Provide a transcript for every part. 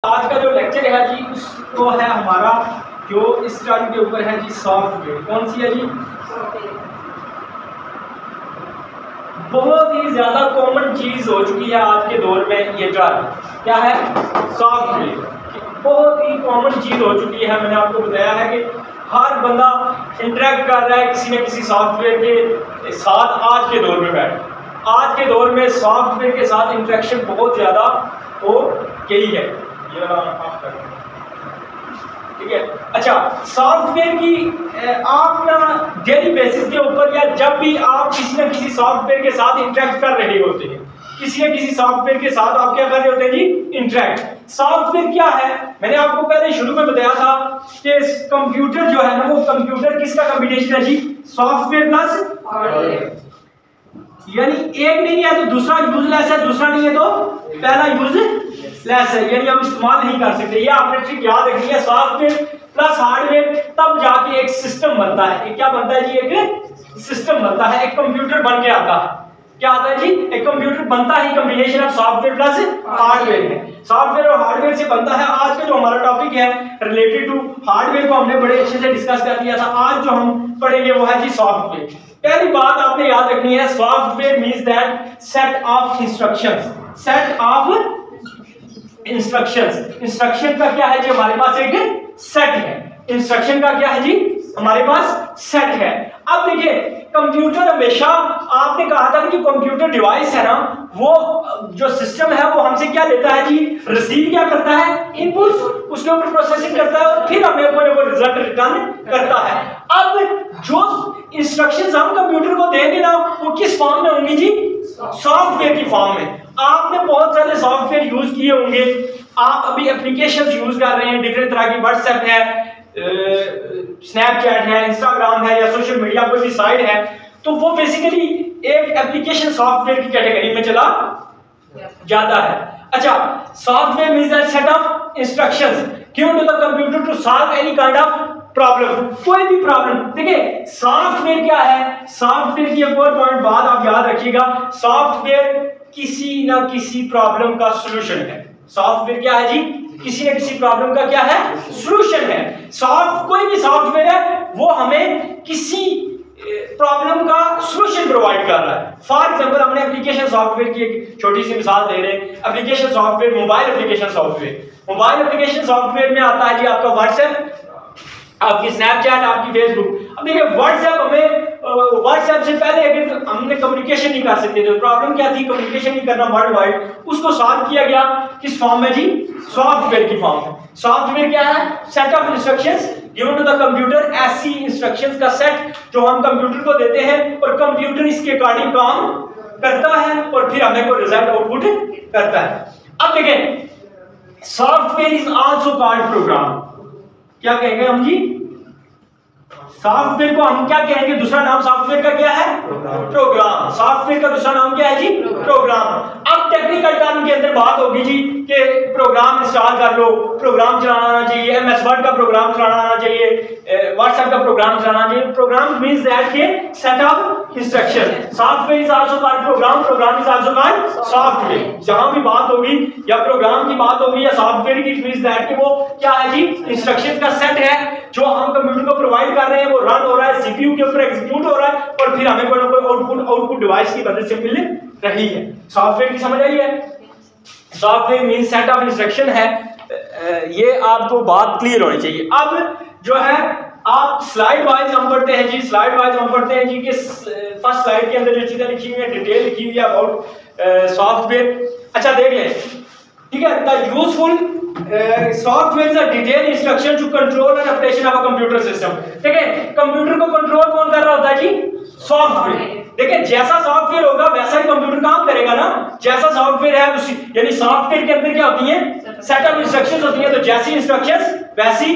आज का जो लेक्चर है जी उसको है हमारा जो इस टर्म के ऊपर है जी सॉफ्टवेयर। कौन सी है जी? बहुत ही ज्यादा कॉमन चीज हो चुकी है आज के दौर में ये टर्म। क्या है? सॉफ्टवेयर। बहुत ही कॉमन चीज हो चुकी है। मैंने आपको बताया है कि हर बंदा इंटरेक्ट कर रहा है किसी न किसी सॉफ्टवेयर के साथ। आज के दौर में आज के दौर में सॉफ्टवेयर के साथ इंटरेक्शन बहुत ज्यादा हो गई है। ये ठीक है। अच्छा, सॉफ्टवेयर की आप ना डेली बेसिस के ऊपर या जब भी आप किसी न किसी सॉफ्टवेयर के साथ इंटरेक्ट कर रहे होते हैं, किसी न किसी सॉफ्टवेयर के साथ आप क्या कर रहे होते हैं जी? इंटरेक्ट। सॉफ्टवेयर क्या है? मैंने आपको पहले शुरू में बताया था कि कंप्यूटर जो है ना, वो कंप्यूटर किसका कॉम्बिनेशन है जी? Software plus hardware. यानी एक नहीं है तो दूसरा यूजलेस है, दूसरा नहीं है तो पहला यूजलेस है, यानी हम इस्तेमाल नहीं कर सकते। ये आपने ट्रिक याद रखनी है। सॉफ्टवेयर प्लस हार्डवेयर तब जाके एक सिस्टम बनता है। एक क्या बनता है जी? एक सिस्टम बनता है, एक कंप्यूटर बन के आता है। क्या आता है जी? एक कंप्यूटर बनता ही combination of software plus hardware है। सॉफ्टवेयर और हार्डवेयर से बनता है। आज का जो हमारा टॉपिक है रिलेटेड टू हार्डवेयर को हमने बड़े अच्छे से डिस्कस कर लिया था। आज जो हम पढ़ेंगे वो है जी सॉफ्टवेयर। पहली बात आपने याद रखनी है, software means that set of instructions. Set of instructions. Instruction का क्या है जी? हमारे पास एक सेट है। इंस्ट्रक्शन का क्या है जी? हमारे पास सेट है। अब देखिए, कंप्यूटर हमेशा, आपने कहा था कि कंप्यूटर डिवाइस है ना, वो जो सिस्टम है वो हमसे क्या लेता है जी? रिसीव क्या करता है? इनपुट, उसके ऊपर प्रोसेसिंग करता है और फिर हमें वो रिजल्ट रिटर्न करता है। अब जो इंस्ट्रक्शंस हम कंप्यूटर को देंगे ना, वो किस फॉर्म में होंगी जी? सॉफ्टवेयर की फॉर्म में। आपने बहुत सारे सॉफ्टवेयर यूज किए होंगे। आप अभी एप्लीकेशंस यूज कर रहे हैं डिफरेंट तरह की, व्हाट्सएप है, स्नैपचैट है, इंस्टाग्राम है, या सोशल मीडिया कोई भी साइट है, तो वो बेसिकली एक एप्लीकेशन सॉफ्टवेयर की कैटेगरी में चला जाता है। अच्छा, software means that set of instructions given to the computer to solve any kind of problem. कोई भी प्रॉब्लम। देखिए, सॉफ्टवेयर क्या है? सॉफ्टवेयर की एक और पॉइंट बात आप याद रखिएगा, सॉफ्टवेयर किसी ना किसी प्रॉब्लम का सॉल्यूशन है। सॉफ्टवेयर क्या है जी? किसी न किसी प्रॉब्लम का क्या है? सॉल्यूशन है। कोई भी सॉफ्टवेयर है वो हमें किसी प्रॉब्लम का सॉल्यूशन प्रोवाइड कर रहा है। फॉर एग्जांपल, हमने एप्लीकेशन सॉफ्टवेयर की एक छोटी सी मिसाल दे रहे हैं। Application software, mobile application software. Mobile application software में आता है जी आपका व्हाट्सएप, आपकी स्नैपचैट, आपकी फेसबुक। अब देखिए, व्हाट्सएप हमें व्हाट्सएप से पहले अगर हमने कम्युनिकेशन नहीं कर सकते थे, प्रॉब्लम क्या थी? कम्युनिकेशन नहीं करना वर्ल्ड वाइड। उसको सॉल्व किया गया किस फॉर्म में जी? सॉफ्टवेयर की फॉर्म में। सॉफ्टवेयर क्या है? Set of instructions given to the computer. ऐसी इंस्ट्रक्शंस का सेट जो हम कंप्यूटर को देते हैं और कंप्यूटर इसके अकॉर्डिंग काम करता है और फिर हमें कोई रिजल्ट आउटपुट करता है। अब देखें, software is also called programme. क्या कहेंगे हम जी? सॉफ्टवेयर को हम क्या कहेंगे? दूसरा नाम सॉफ्टवेयर का क्या है? प्रोग्राम। सॉफ्टवेयर का दूसरा नाम क्या है जी? प्रोग्राम। अब टेक्निकल टर्म के अंदर बात होगी जी कि प्रोग्राम इंस्टॉल कर लो, प्रोग्राम चलाना आना चाहिए, एमएस वर्ड का प्रोग्राम चलाना आना चाहिए, व्हाट्सएप का प्रोग्राम चलाना चाहिए। प्रोग्राम मींस दैट के set of instruction. Software is also called program, program is also called software. जहां भी बात होगी या प्रोग्राम की बात होगी या सॉफ्टवेयर की, मींस दैट कि वो क्या है जी? इंस्ट्रक्शन का सेट है जो हम कंप्यूटर को प्रोवाइड कर रहे हैं, वो रन हो रहा है, सीपीयू के ऊपर एग्जीक्यूट हो रहा है और फिर हमें कोई ना कोई आउटपुट डिवाइस की मदद से मिल रही है। सॉफ्टवेयर की समझ आई है? Software mean set of instruction है। ये आपको बात क्लियर होनी चाहिए। अब जो है आप स्लाइड वाइज हम पढ़ते हैं जी। स्लाइड वाइज हम पढ़ते हैं जी कि फर्स्ट स्लाइड के अंदर जो चीजें लिखी हुई है, डिटेल लिखी हुई है अबाउट सॉफ्टवेयर। अच्छा, देख लें, ठीक है। The useful software is a detail instruction to control and operation of a computer system. ठीक है, कंप्यूटर को कंट्रोल कौन कर रहा होता है जी? सॉफ्टवेयर। देखिए, जैसा सॉफ्टवेयर होगा वैसा ही कंप्यूटर काम करेगा ना। जैसा सॉफ्टवेयर है उसी, यानी सॉफ्टवेयर के अंदर क्या होती है? सेट ऑफ इंस्ट्रक्शंस होती है। तो जैसी इंस्ट्रक्शंस वैसी,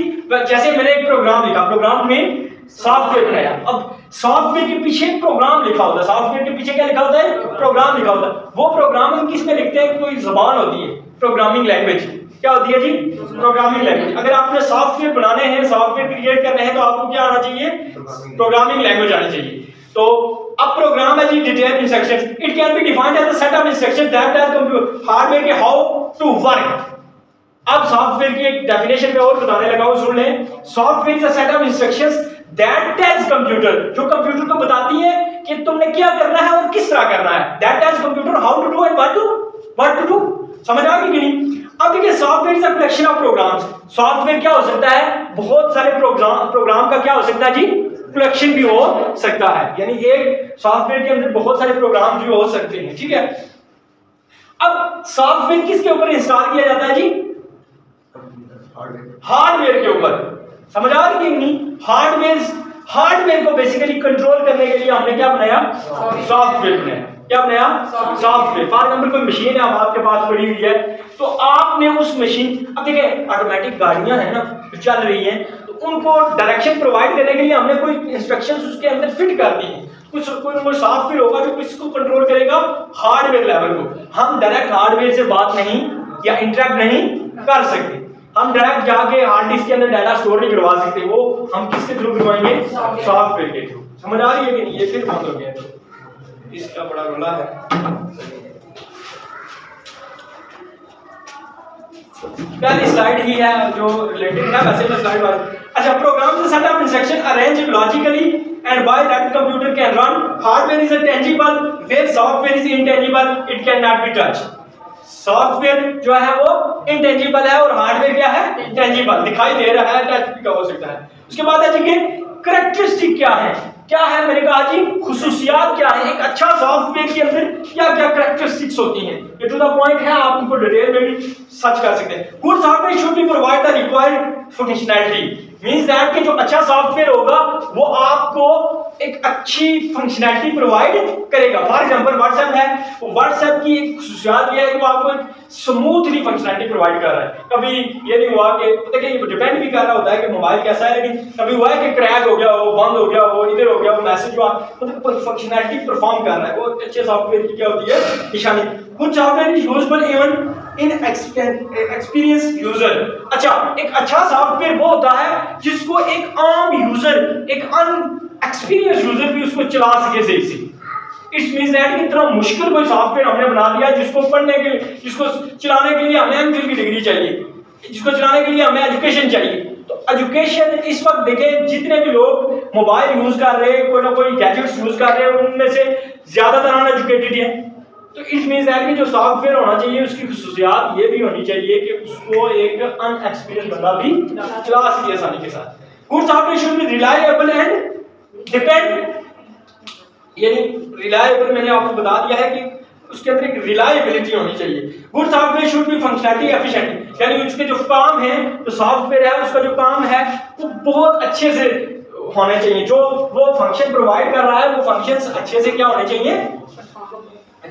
जैसे मैंने एक प्रोग्राम लिखा, प्रोग्राम में सॉफ्टवेयर बनाया। अब सॉफ्टवेयर के पीछे प्रोग्राम लिखा होता है। सॉफ्टवेयर के पीछे क्या लिखा होता है? प्रोग्राम लिखा होता है। वो प्रोग्राम हम किस में लिखते हैं? कोई जुबान होती है, प्रोग्रामिंग लैंग्वेज। क्या होती है जी? Programming language. अगर आपने सॉफ्टवेयर बनाने हैं, सॉफ्टवेयर क्रिएट करने हैं, तो आपको क्या आना चाहिए? प्रोग्रामिंग लैंग्वेज आनी चाहिए। तो अब प्रोग्राम है जी detail instructions. It can be defined as a set of instructions that tell computer hardware के हाउ टू वर्क। अब सॉफ्टवेयर की एक डेफिनेशन में और बताने लगा हूं, सुन लें। Software is a set of instructions that tells computer, जो कंप्यूटर को बताती है कि तुमने क्या करना है और किस तरह करना है। That tells computer how to do and what to do. समझ आ गई कि नहीं? अब देखिए software is a collection of programs. Software क्या हो सकता है? बहुत सारे प्रोग्राम का क्या हो सकता है जी? कलेक्शन भी हो सकता है। यानी एक सॉफ्टवेयर के अंदर बहुत सारे प्रोग्राम भी हो सकते हैं, ठीक है। अब सॉफ्टवेयर किसके ऊपर इंस्टॉल किया जाता है जी? हार्डवेयर के ऊपर। समझ आ रही है नहीं? हार्डवेयर को बेसिकली कंट्रोल करने के लिए हमने क्या बनाया? सॉफ्टवेयर बनाया। क्या बनाया? सॉफ्टवेयर। फॉर एग्जांपल कोई मशीन है अब आपके पास पड़ी हुई है, तो आपने उस मशीन, अब देखिए ऑटोमेटिक गाड़ियां हैं ना जो चल रही हैं, तो उनको डायरेक्शन प्रोवाइड करने के लिए हमने कोई इंस्ट्रक्शंस उसके अंदर फिट कर दी हैं। कोई सॉफ्टवेयर होगा जो किसको कंट्रोल करेगा? हार्डवेयर लेवल को। हम डायरेक्ट हार्डवेयर से बात नहीं या इंटरेक्ट नहीं कर सकते। हम डायरेक्ट जाके हार्ड डिस्क के अंदर डाटा स्टोर नहीं करवा सकते, वो हम किसके थ्रू करवाएंगे? सॉफ्टवेयर के थ्रू। समझ आ रही है कि नहीं? ये फिर बंद हो गया, इसका बड़ा रोला है। पहली स्लाइड ही है जो रिलेटेड है, वैसे मैं स्लाइड वाली। अच्छा, program is a set of instruction arranged logically and by that the computer can run. Hardware is a tangible, where software is intangible, it cannot be touched. Software जो है वो इंटेंजिबल है और हार्डवेयर क्या है? Intangible, दिखाई दे रहा है, टच भी हो सकता है। उसके बाद है जी कैरेक्टरिस्टिक क्या है? क्या है मैंने कहा जी खुसूसियात क्या है? एक अच्छा सॉफ्टवेयर के अंदर क्या क्या कैरेक्टरिस्टिक्स होती हैं, ये टू द पॉइंट है, आप उनको डिटेल में भी सर्च कर सकते हैं। Good software should B provide the required functionality, means that कि जो अच्छा सॉफ्टवेयर होगा वो आपको एक अच्छी फंक्शनैलिटी प्रोवाइड करेगा। फॉर एग्जांपल व्हाट्सएप है, तो व्हाट्सएप की एक खुसूसियत ये है कि वो आपको एक स्मूथली फंक्शनैलिटी प्रोवाइड कर रहा है। कभी ये नहीं हुआ कि देखिए ये डिपेंड भी कर रहा होता है कि मोबाइल कैसा है, लेकिन कभी हुआ है कि क्रैक हो गया हो, बंद हो गया हो, इधर हो गया हो, मैसेज हुआ, मतलब फंक्शनैलिटी परफॉर्म कर रहा है। वो अच्छे सॉफ्टवेयर की क्या होती है? निशानी। Good software is usable even in experience user. अच्छा, एक अच्छा सॉफ्टवेयर वो होता है जिसको एक आम यूजर, एक अनएक्सपीरियंस यूजर भी उसको चला सके सही से। इट्स मींस दैट कि इतना मुश्किल कोई सॉफ्टवेयर हमने बना दिया जिसको पढ़ने के लिए, जिसको चलाने के लिए हमें एमफिल की डिग्री चाहिए, जिसको चलाने के लिए हमें एजुकेशन चाहिए। तो एजुकेशन इस वक्त देखें जितने भी लोग मोबाइल यूज कर रहे हैं, कोई ना कोई गैजेट्स यूज कर रहे हैं, उनमें से ज्यादातर अनएजुकेटेड है। तो इट मींस दैट कि जो सॉफ्टवेयर होना चाहिए उसकी खुसूसियात ये भी होनी चाहिए कि उसको एक अनएक्सपीरियंस बंदा भी चला सके आसानी के साथ। Good software should B reliable and depend, यानी रिलायबल मैंने आपको बता दिया है कि उसके अंदर एक रिलायबिलिटी होनी चाहिए। Good software should B functionality efficient, यानी उसके जो काम है, जो सॉफ्टवेयर है उसका जो काम है वो बहुत अच्छे से होने चाहिए। जो वो फंक्शन प्रोवाइड कर रहा है वो फंक्शंस अच्छे से क्या होने चाहिए?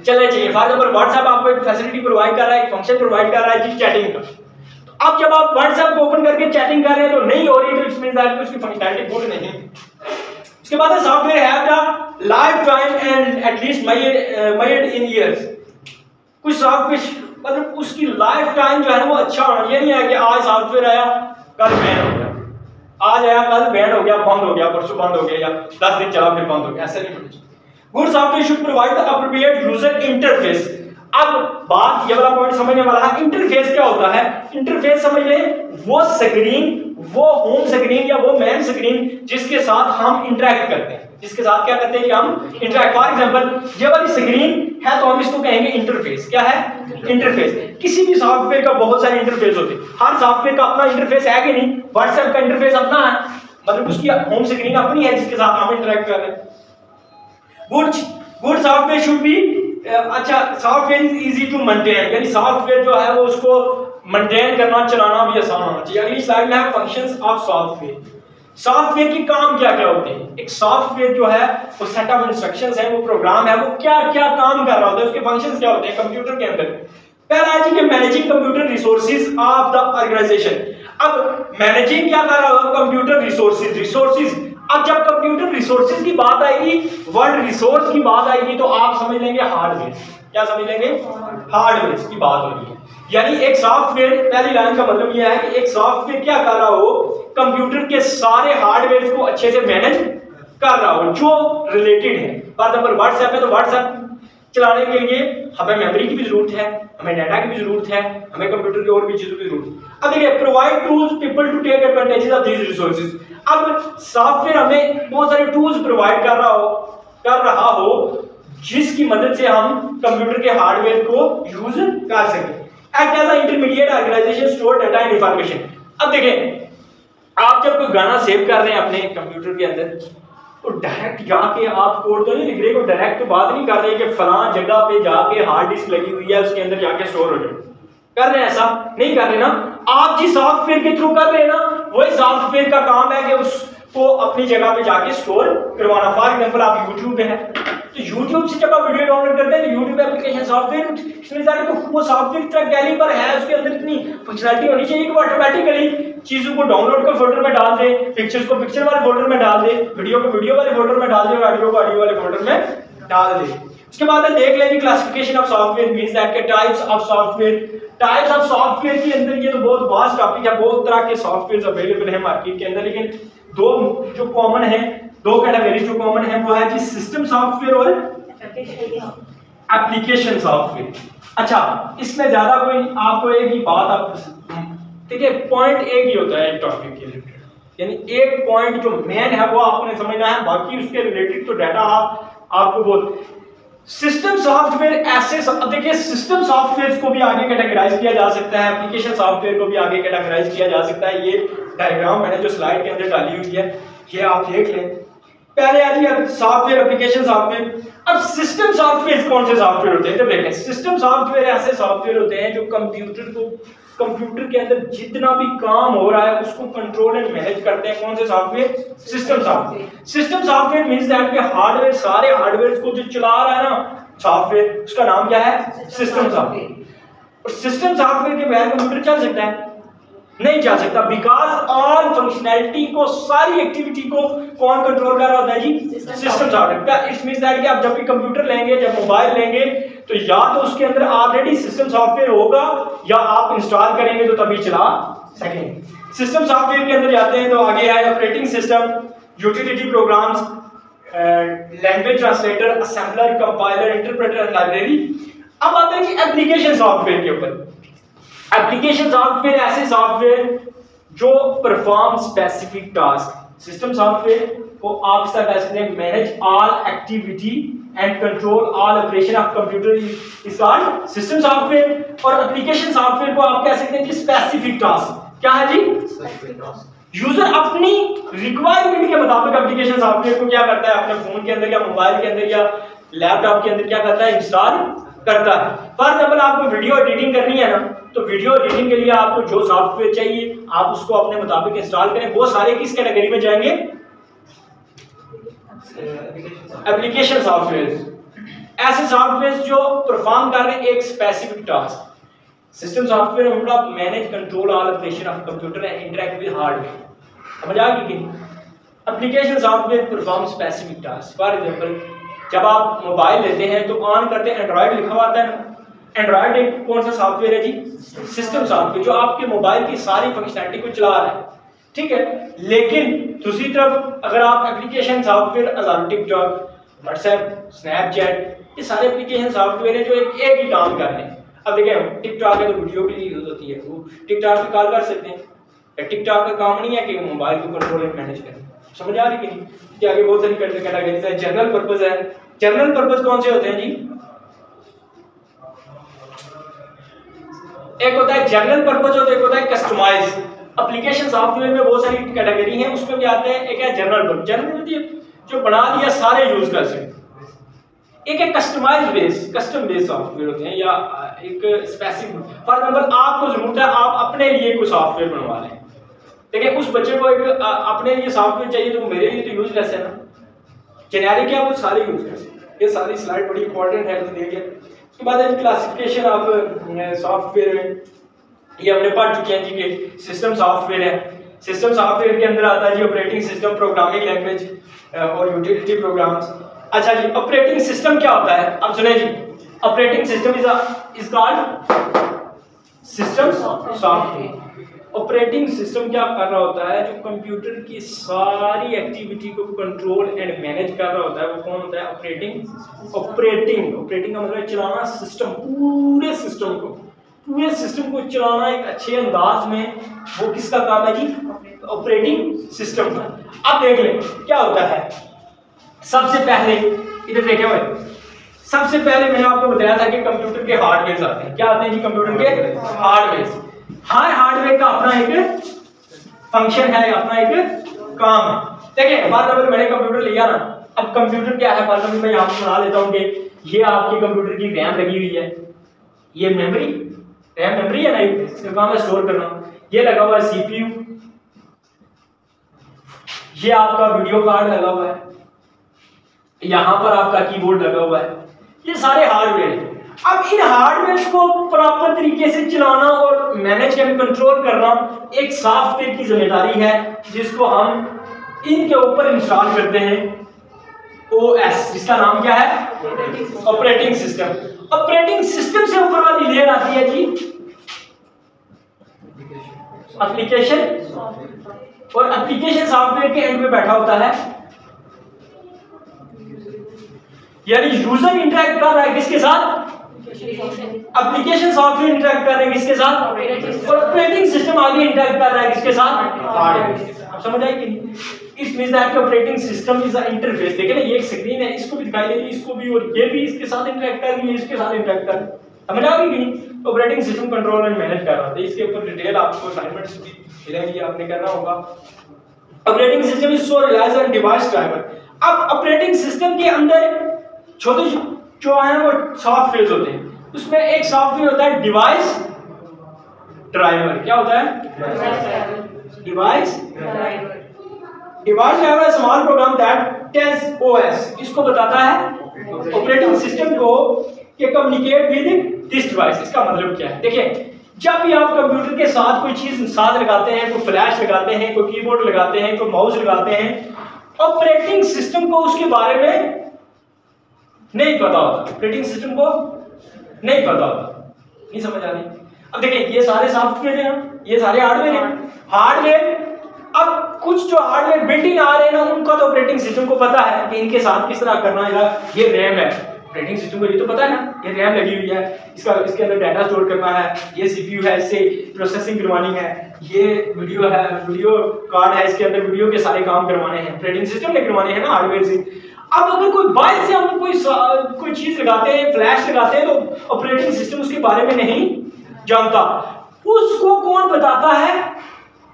चलने चाहिए। फॉर एग्जांपल व्हाट्सएप आपको एक फैसिलिटी प्रोवाइड कर रहा है, एक फंक्शन प्रोवाइड कर रहा है जी चैटिंग का। तो अब जब आप व्हाट्सएप को ओपन करके चैटिंग कर रहे हैं तो नहीं हो रही, तो इट मींस दैट उसकी फंक्शनैलिटी गुड नहीं। उसके बाद software have the life time and at least made in years. कुछ सॉफ्टवेयर मतलब उसकी लाइफ टाइम जो है वो अच्छा होना, ये नहीं है कि आज सॉफ्टवेयर आया कल बैन हो गया, आज आया कल बैन हो गया, बंद हो गया, परसों बंद हो गया, या 10 दिन चला फिर बंद हो गया, ऐसा नहीं होना चाहिए। Good software should provide the appropriate user interface. अब बात ये वाला पॉइंट समझने वाला है, इंटरफेस क्या होता है? इंटरफेस समझ ले वो स्क्रीन, वो होम स्क्रीन या वो मेन स्क्रीन जिसके साथ हम इंटरेक्ट करते हैं, जिसके साथ क्या करते हैं कि हम इंटरेक्ट। फॉर एग्जांपल ये वाली स्क्रीन है तो हम इसको कहेंगे इंटरफेस। क्या है? इंटरफेस। किसी भी सॉफ्टवेयर का बहुत सारे इंटरफेस होते हैं, हर सॉफ्टवेयर का अपना इंटरफेस है कि नहीं? व्हाट्सएप का इंटरफेस अपना है, मतलब उसकी होम स्क्रीन अपनी है जिसके साथ हम इंटरेक्ट कर रहे हैं। गुड सॉफ्टवेयर शुड बी अच्छा, software is easy to maintain, यानी सॉफ्टवेयर जो है वो उसको मेंटेन करना, चलाना भी आसान होना चाहिए। अगली स्लाइड में है फंक्शंस ऑफ सॉफ्टवेयर। सॉफ्टवेयर के काम क्या क्या होते हैं? एक सॉफ्टवेयर जो है वो सेट ऑफ इंस्ट्रक्शंस है, वो प्रोग्राम है, वो क्या क्या काम कर रहा होता है, उसके फंक्शंस क्या होते हैं कंप्यूटर के अंदर। पहला है जी कि managing computer resources of the organization. अब मैनेजिंग क्या कर रहा होगा? Computer resources. अब जब कंप्यूटर रिसोर्सेज की बात आएगी, वर्ड रिसोर्स की बात आएगी, तो आप समझ लेंगे हार्डवेयर। क्या समझ लेंगे? हार्डवेयर की बात हो रही है। यानी एक सॉफ्टवेयर, पहली लाइन का मतलब यह है कि एक सॉफ्टवेयर क्या कर रहा हो? कंप्यूटर के सारे हार्डवेयर को अच्छे से मैनेज कर रहा हो जो रिलेटेड है। फॉर एग्जांपल व्हाट्सएप है तो व्हाट्सएप चलाने के लिए हमें मेमोरी की भी जरूरत है, हमें डाटा की भी जरूरत है, हमें कंप्यूटर की और भी चीजों की जरूरत है। अब देखिए, provide tools people to take advantages of these resources. अब सॉफ्टवेयर हमें बहुत सारे टूल्स प्रोवाइड कर रहा हो जिसकी मदद से हम कंप्यूटर के हार्डवेयर को यूज कर सकें। Act as a intermediate organization store data and information. अब देखें, आप जब कोई गाना सेव कर रहे हैं अपने कंप्यूटर के अंदर, तो डायरेक्ट जाके आप कोड तो नहीं लिख रहे, को डायरेक्ट तो बात नहीं कर रहे कि फलां जगह पे जाके हार्ड डिस्क लगी हुई है उसके अंदर जाके स्टोर हो जाए। कर रहे हैं? ऐसा नहीं कर रहे ना। आप जिस सॉफ्टवेयर के थ्रू कर रहे हैं ना, वही सॉफ्टवेयर का काम है कि उसको अपनी जगह पे जाके स्टोर करवाना। फॉर एग्जांपल, आप YouTube पे हैं, तो YouTube से जब आप वीडियो डाउनलोड करते हैं तो YouTube एप्लीकेशन सॉफ्टवेयर, इसमें जाके वो सॉफ्टवेयर इतना कैलिबर है, उसके अंदर इतनी फंक्शनैलिटी होनी चाहिए कि वो ऑटोमेटिकली चीजों को डाउनलोड कर फोल्डर में डाल दे, पिक्चर्स को पिक्चर वाले फोल्डर में डाल दे, वीडियो को वीडियो वाले फोल्डर में डाल दे और ऑडियो को ऑडियो वाले फोल्डर में डाल दे। उसके बाद देख लेंगे classification of software means that के types of software. Types of software के अंदर ये तो बहुत वास्ट टॉपिक है, बहुत तरह के सॉफ्टवेयर अवेलेबल है मार्केट के अंदर, लेकिन दो जो कॉमन है, दो कैटेगरीज जो कॉमन है वो है कि सिस्टम सॉफ्टवेयर और एप्लीकेशन सॉफ्टवेयर। अच्छा, इसमें ज्यादा कोई आपको एक ही बात आप ठीक है, पॉइंट एक ही होता है एक टॉपिक के रिलेटेड, यानी एक पॉइंट जो मेन है वो आपने समझना है, बाकी उसके रिलेटेड तो डाटा आपको बहुत। सिस्टम सॉफ्टवेयर ऐसे देखिए, सिस्टम सॉफ्टवेयर को भी आगे कैटेगराइज किया जा सकता है, एप्लीकेशन सॉफ्टवेयर को भी आगे कैटेगराइज किया जा सकता है। ये डायग्राम मैंने जो स्लाइड के अंदर डाली हुई है ये आप देख लें। पहले आ जाइए सॉफ्टवेयर, एप्लीकेशन सॉफ्टवेयर। अब सिस्टम सॉफ्टवेयर कौन से सॉफ्टवेयर होते हैं? तो देखें, सिस्टम सॉफ्टवेयर ऐसे सॉफ्टवेयर होते हैं जो कंप्यूटर के अंदर जितना भी काम हो रहा है उसको कंट्रोल एंड मैनेज करते हैं। कौन से software? System software. System software means that कि हार्डवेयर, सारे हार्डवेयर को जो चला रहा है ना सॉफ्टवेयर, उसका नाम क्या है? System software. और सिस्टम सॉफ्टवेयर के बगैर कंप्यूटर चल सकता है? नहीं चल सकता, बिकॉज ऑल फंक्शनैलिटी को, सारी एक्टिविटी को कौन कंट्रोल कर रहा होता है जी? System software. It means that कि आप जब भी कंप्यूटर लेंगे, जब मोबाइल लेंगे, तो या तो उसके अंदर ऑलरेडी सिस्टम सॉफ्टवेयर होगा या आप इंस्टॉल करेंगे तो तभी चला सकेंगे। सिस्टम सॉफ्टवेयर के अंदर जाते हैं तो आगे है operating system, utility programmes, language translator, assembler, compiler, interpreter and library. अब आते हैं कि एप्लीकेशन सॉफ्टवेयर के ऊपर। एप्लीकेशन सॉफ्टवेयर ऐसे सॉफ्टवेयर जो perform specific task. System software को आप इस तरह कह सकते हैं, manage all activity and control all operation of computer is called system software. और एप्लीकेशन सॉफ्टवेयर को आप कह सकते हैं कि स्पेसिफिक टास्क। क्या है जी? यूजर अपनी रिक्वायरमेंट के मुताबिक एप्लीकेशन सॉफ्टवेयर को क्या करता है, अपने फोन के अंदर या मोबाइल के अंदर या लैपटॉप के अंदर क्या करता है? इंस्टॉल करता है। फॉर एग्जांपल, आपको वीडियो एडिटिंग करनी है ना, तो वीडियो एडिटिंग के लिए आपको जो सॉफ्टवेयर चाहिए आप उसको अपने मुताबिक इंस्टॉल करें। वो सारे किस कैटेगरी में जाएंगे? Application software. ऐसे सॉफ्टवेयर जो परफॉर्म कर रहे हैं एक स्पेसिफिक टास्क। सिस्टम सॉफ्टवेयर मतलब manage control all operation of computer and interact with hardware. समझ आ गई कि? Application software perform specific task. For example, जब आप मोबाइल लेते हैं तो ऑन करते हैं, एंड्रॉइड लिखा हुआ आता है ना, एंड्रॉइड एक कौन सा सॉफ्टवेयर है जी? सिस्टम सॉफ्टवेयर, जो आपके मोबाइल की सारी फंक्शनैलिटी को चला रहा है। ठीक है, लेकिन दूसरी तरफ अगर आप application software TikTok, WhatsApp, Snapchat, ये सारे एप्लीकेशन सॉफ्टवेयर है जो एक ही काम कर रहे हैं। अब देखें, टिकटॉक है तो वीडियो के लिए यूज होती है, वो टिकटॉक पे कॉल कर सकते हैं। टिकटॉक का काम नहीं है कि मोबाइल को कंट्रोल एंड मैनेज करें। समझ आ रही कि नहीं? कि आगे बहुत सारी कैटेगरीज है। जनरल पर्पस है। जनरल पर्पस कौन से होते हैं जी? एक होता है जनरल पर्पस और एक होता है कस्टमाइज। एप्लीकेशन सॉफ्टवेयर में बहुत सारी कैटेगरी हैं, उसमें भी आते हैं। एक है जनरल पर्पस, जनरल जो बना दिया सारे यूज कर सकते। एक है customize base, custom base software होते हैं, या एक स्पेसिफिक। फॉर एग्जांपल, आपको जरूरत है आप अपने लिए कोई सॉफ्टवेयर बनवा लें, देखिए उस बच्चे को एक अपने लिए सॉफ्टवेयर चाहिए तो मेरे लिए तो यूजलेस है ना, जेनेरिक है, वो सारे यूज कर सकते हैं। ये सारी स्लाइड बड़ी इंपॉर्टेंट है, तो देखिए। उसके बाद है क्लासिफिकेशन ऑफ सॉफ्टवेयर में, ये हमने पढ़ चुके हैं जी कि सिस्टम सॉफ्टवेयर है। सिस्टम सॉफ्टवेयर के अंदर आता है जी ऑपरेटिंग सिस्टम, प्रोग्रामिंग लैंग्वेज और यूटिलिटी प्रोग्राम्स। अच्छा जी, ऑपरेटिंग सिस्टम क्या होता है? अब सुने जी, operating system is called system software. Operating system क्या कर रहा होता है, जो कंप्यूटर की सारी एक्टिविटी को कंट्रोल एंड मैनेज कर रहा होता है, वो कौन होता है? ऑपरेटिंग का मतलब चलाना सिस्टम, पूरे सिस्टम को चलाना एक अच्छे अंदाज में, वो किसका काम है जी? ऑपरेटिंग सिस्टम का। अब देख लें क्या होता है। सबसे पहले इधर देखे हुए, सबसे पहले मैंने आपको बताया था कि कंप्यूटर के हार्डवेयर आते हैं। क्या आते हैं जी? कंप्यूटर के हार्डवेयर। हर हार्डवेयर का अपना एक फंक्शन है, अपना एक काम है। देखिए फॉर एग्जांपल मैंने कंप्यूटर लिया ना, अब कंप्यूटर क्या है, फॉर एग्जांपल मैं यहाँ पर बना लेता हूँ कि ये आपके कंप्यूटर की रैम लगी हुई है, ये मेमोरी, रैम मेमोरी है ना, इसका काम है स्टोर करना। ये लगा हुआ है सीपीयू, ये आपका वीडियो कार्ड लगा हुआ है, यहाँ पर आपका कीबोर्ड लगा हुआ है, ये सारे हार्डवेयर हैं। अब इन हार्डवेयर को प्रॉपर तरीके से चलाना और मैनेज करना, कंट्रोल करना एक सॉफ्टवेयर की जिम्मेदारी है, जिसको हम इनके ऊपर इंस्टॉल करते हैं ओएस, जिसका नाम क्या है? Operating system. ऑपरेटिंग सिस्टम से ऊपर वाली लेयर आती है जी एप्लीकेशन, और एप्लीकेशन सॉफ्टवेयर के एंड में बैठा होता है, यानी यूजर इंटरेक्ट कर रहा है किसके साथ? एप्लीकेशन सॉफ्टवेयर इंटरेक्ट कर रहे हैं किसके साथ? और ऑपरेटिंग सिस्टम आगे इंटरेक्ट कर रहा है किसके साथ? हार्डवेयर। आप समझ आई कि नहीं? इस means that operating system is a interface. देखिए ना, ये एक स्क्रीन है, इसको भी दिखाई दे रही है, इसको भी, और ये भी इसके साथ इंटरेक्ट कर रही है, इसके साथ इंटरेक्ट कर रही है। समझ आ गई कि नहीं? Operating system control and manage कर रहा है। इसके ऊपर डिटेल आपको असाइनमेंट्स भी मिलेंगी, आपने करना होगा। Operating system is so reliance on device driver. अब ऑपरेटिंग सिस्टम के अंदर छोटे जो है वो सॉफ्टवेयर होते हैं, उसमें एक सॉफ्टवेयर होता है डिवाइस ड्राइवर। क्या होता है? Device driver small program that tells OS, इसको बताता है ऑपरेटिंग सिस्टम को कि कम्युनिकेट विद दिस डिवाइस। इसका मतलब क्या है? देखिए, जब भी आप कंप्यूटर के साथ कोई चीज साथ लगाते हैं, कोई फ्लैश लगाते हैं, कोई कीबोर्ड लगाते हैं, कोई माउस लगाते हैं, ऑपरेटिंग सिस्टम को उसके बारे में नहीं पता होता, ऑपरेटिंग सिस्टम को नहीं पता होता। नहीं समझ आ रही? अब देखिए, ये सारे सॉफ्टवेयर हैं, ये सारे हार्डवेयर हैं। हार्डवेयर, अब कुछ जो हार्डवेयर बिल्ट इन आ रहे हैं ना, उनका तो ऑपरेटिंग सिस्टम को पता है कि इनके साथ किस तरह करना है। ये रैम है, ऑपरेटिंग सिस्टम को ये तो पता है ना, ये रैम लगी हुई है, इसके अंदर डाटा स्टोर करना है, ये सीपीयू है, इससे प्रोसेसिंग करवानी है, ये वीडियो है, वीडियो कार्ड है, इसके अंदर वीडियो के सारे काम करवाने हैं, ऑपरेटिंग सिस्टम ने करवाने हैं ना हार्डवेयर से। अब अगर कोई बाहर से हम कोई चीज लगाते हैं, फ्लैश लगाते हैं, तो ऑपरेटिंग सिस्टम उसके बारे में नहीं जानता। उसको कौन बताता है?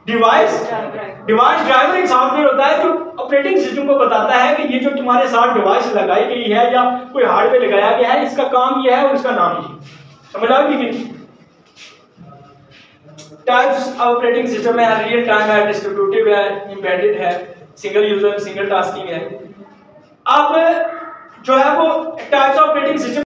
डिवाइस ड्राइवर एक सॉफ्टवेयर होता है जो ऑपरेटिंग सिस्टम को बताता है कि ये जो तुम्हारे साथ डिवाइस लगाई गई है या कोई हार्डवेयर लगाया गया है, इसका काम ये है और इसका नाम ये। समझ आ गई? टाइप्स ऑफ ऑपरेटिंग सिस्टम है, रियल टाइम है, डिस्ट्रीब्यूटिव है, एम्बेडेड है, सिंगल यूजर, सिंगल टास्किंग है। अब जो है वो टाइप्स ऑफ ऑपरेटिंग सिस्टम